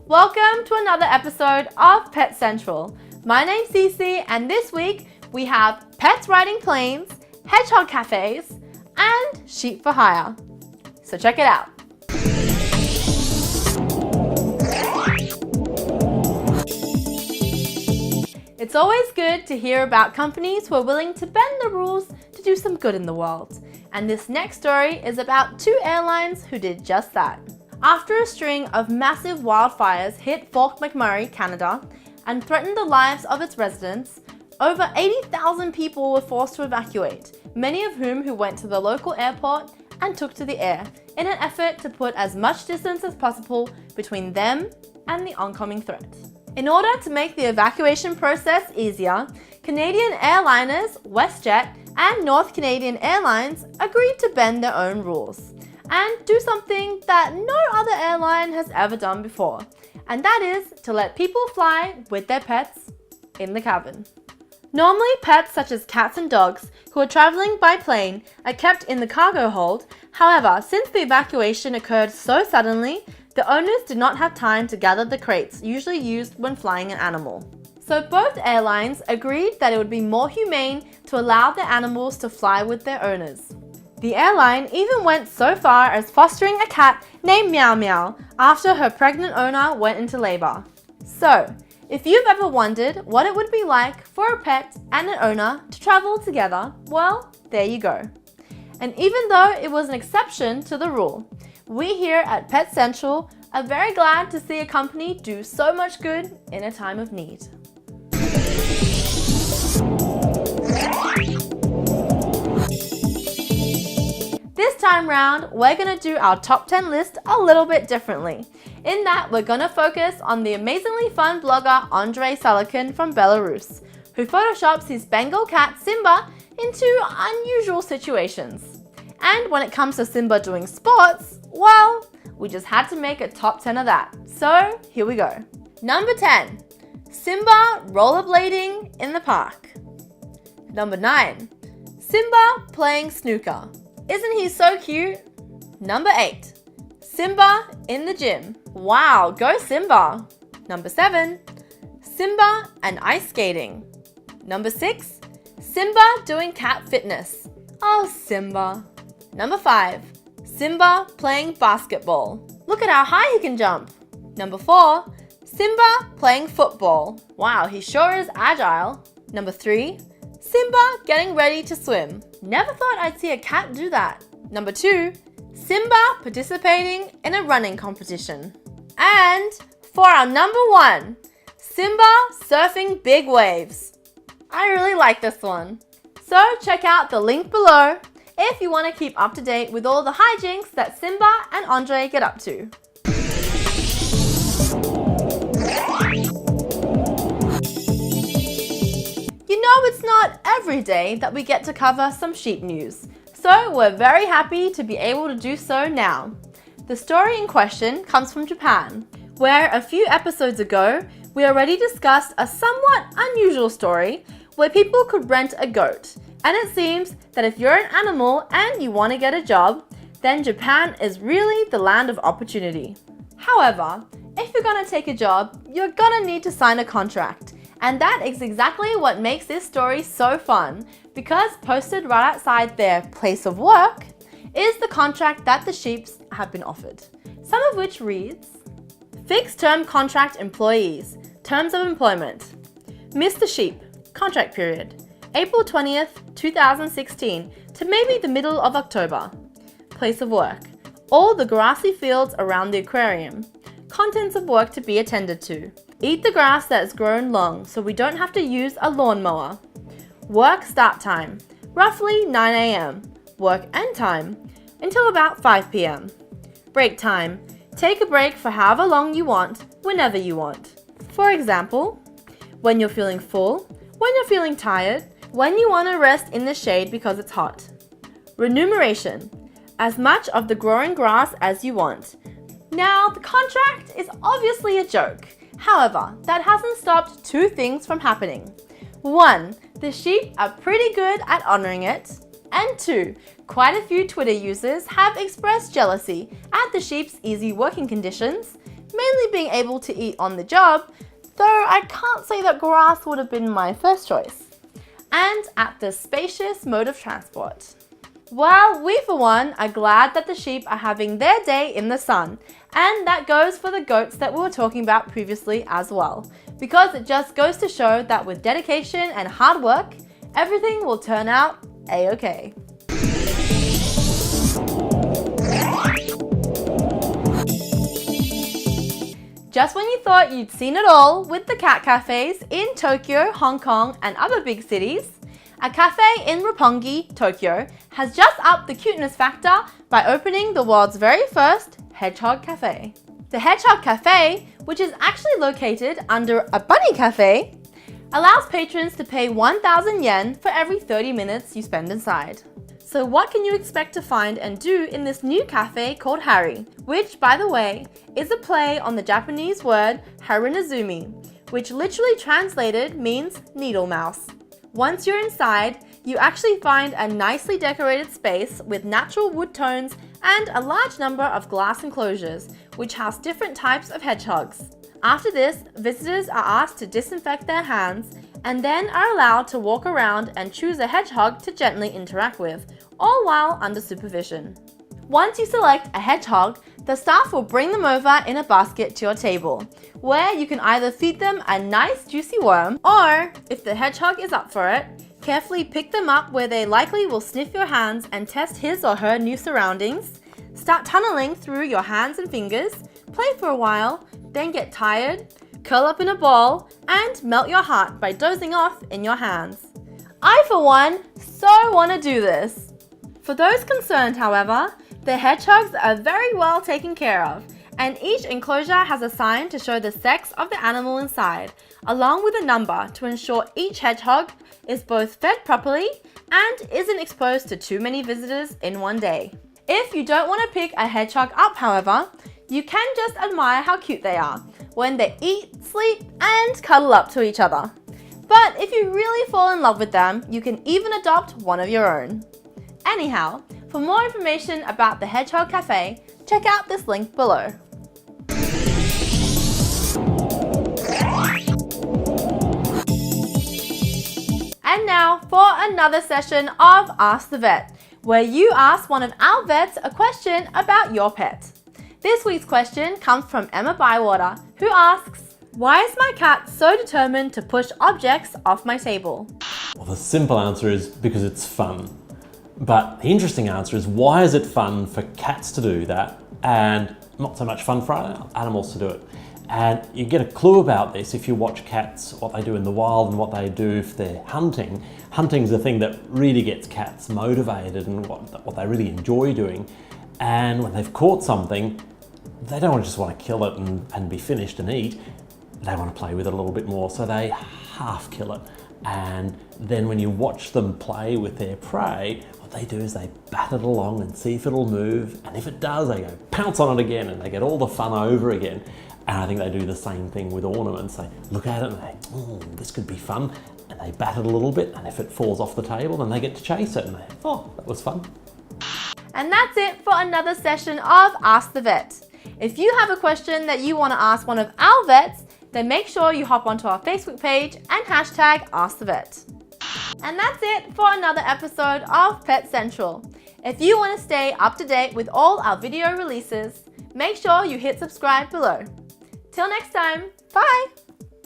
Welcome to another episode of Pet Central. My name's Cece, and this week we have pets riding planes, hedgehog cafes, and sheep for hire. So check it out. It's always good to hear about companies who are willing to bend the rules to do some good in the world. And this next story is about two airlines who did just that. After a string of massive wildfires hit Fort McMurray, Canada, and threatened the lives of its residents, over 80,000 people were forced to evacuate, many of whom went to the local airport and took to the air in an effort to put as much distance as possible between them and the oncoming threat. In order to make the evacuation process easier, Canadian airliners WestJet and North Canadian Airlines agreed to bend their own rules and do something that no other airline has ever done before, and that is to let people fly with their pets in the cabin. Normally, pets such as cats and dogs who are traveling by plane are kept in the cargo hold. However, since the evacuation occurred so suddenly, the owners did not have time to gather the crates usually used when flying an animal. So both airlines agreed that it would be more humane to allow the animals to fly with their owners. The airline even went so far as fostering a cat named Meow Meow after her pregnant owner went into labor. So, if you've ever wondered what it would be like for a pet and an owner to travel together, well, there you go. And even though it was an exception to the rule, we here at Pet Central are very glad to see a company do so much good in a time of need. This time round, we're going to do our top 10 list a little bit differently. In that, we're going to focus on the amazingly fun blogger Andrei Salekin from Belarus, who photoshops his Bengal cat Simba into unusual situations. And when it comes to Simba doing sports, well, we just had to make a top 10 of that. So here we go. Number 10, Simba rollerblading in the park. Number 9, Simba playing snooker. Isn't he so cute? Number 8, Simba in the gym. Wow, go Simba. Number 7, Simba and ice skating. Number 6, Simba doing cat fitness. Oh, Simba. Number 5, Simba playing basketball. Look at how high he can jump. Number 4, Simba playing football. Wow, he sure is agile. Number 3, Simba getting ready to swim. Never thought I'd see a cat do that. Number 2, Simba participating in a running competition. And for our number 1, Simba surfing big waves. I really like this one. So check out the link below if you want to keep up to date with all the hijinks that Simba and Andre get up to. You know, it's not every day that we get to cover some sheep news, so we're very happy to be able to do so now. The story in question comes from Japan, where a few episodes ago we already discussed a somewhat unusual story where people could rent a goat. And it seems that if you're an animal and you want to get a job, then Japan is really the land of opportunity. However, if you're going to take a job, you're going to need to sign a contract. And that is exactly what makes this story so fun, because posted right outside their place of work is the contract that the sheeps have been offered. Some of which reads, Fixed Term Contract Employees, Terms of Employment. Mr. Sheep, Contract Period, April 20th, 2016 to maybe the middle of October. Place of work, all the grassy fields around the aquarium. Contents of work to be attended to. Eat the grass that has grown long so we don't have to use a lawnmower. Work start time, roughly 9 a.m. Work end time, until about 5 p.m. Break time, take a break for however long you want, whenever you want. For example, when you're feeling full, when you're feeling tired, when you want to rest in the shade because it's hot. Remuneration, as much of the growing grass as you want. Now, the contract is obviously a joke. However, that hasn't stopped two things from happening. 1, the sheep are pretty good at honoring it. And 2, quite a few Twitter users have expressed jealousy at the sheep's easy working conditions, mainly being able to eat on the job, though I can't say that grass would have been my first choice. And at the spacious mode of transport. Well, we for one are glad that the sheep are having their day in the sun, and that goes for the goats that we were talking about previously as well, because it just goes to show that with dedication and hard work, everything will turn out a-okay. Just when you thought you'd seen it all with the cat cafes in Tokyo, Hong Kong, and other big cities, a cafe in Roppongi, Tokyo, has just upped the cuteness factor by opening the world's very first Hedgehog Cafe. The Hedgehog Cafe, which is actually located under a bunny cafe, allows patrons to pay 1,000 yen for every 30 minutes you spend inside. So what can you expect to find and do in this new cafe called Hari, which, by the way, is a play on the Japanese word harinazumi, which literally translated means needle mouse. Once you're inside, you actually find a nicely decorated space with natural wood tones and a large number of glass enclosures, which house different types of hedgehogs. After this, visitors are asked to disinfect their hands and then are allowed to walk around and choose a hedgehog to gently interact with, all while under supervision. Once you select a hedgehog, the staff will bring them over in a basket to your table, where you can either feed them a nice juicy worm, or, if the hedgehog is up for it, carefully pick them up where they likely will sniff your hands and test his or her new surroundings, start tunneling through your hands and fingers, play for a while, then get tired, curl up in a ball, and melt your heart by dozing off in your hands. I, for one, so want to do this. For those concerned, however, the hedgehogs are very well taken care of, and each enclosure has a sign to show the sex of the animal inside, along with a number to ensure each hedgehog is both fed properly and isn't exposed to too many visitors in one day. If you don't want to pick a hedgehog up, however, you can just admire how cute they are when they eat, sleep, and cuddle up to each other. But if you really fall in love with them, you can even adopt one of your own. Anyhow, for more information about the Hedgehog Cafe, check out this link below. And now for another session of Ask the Vet, where you ask one of our vets a question about your pet. This week's question comes from Emma Bywater, who asks, "Why is my cat so determined to push objects off my table?" Well, the simple answer is because it's fun. But the interesting answer is, why is it fun for cats to do that and not so much fun for animals to do it? And you get a clue about this if you watch cats, what they do in the wild and what they do if they're hunting. Hunting's the thing that really gets cats motivated and what they really enjoy doing. And when they've caught something, they don't just want to kill it and be finished and eat. They want to play with it a little bit more, so they half kill it. And then when you watch them play with their prey, what they do is they bat it along and see if it'll move, and if it does, they go pounce on it again, and they get all the fun over again. And I think they do the same thing with ornaments. They look at it and they, this could be fun, and they bat it a little bit, and if it falls off the table, then they get to chase it, and they, that was fun. And that's it for another session of Ask the Vet. If you have a question that you want to ask one of our vets, then make sure you hop onto our Facebook page and hashtag #AskTheVet. And that's it for another episode of Pet Central. If you want to stay up to date with all our video releases, make sure you hit subscribe below. Till next time, bye!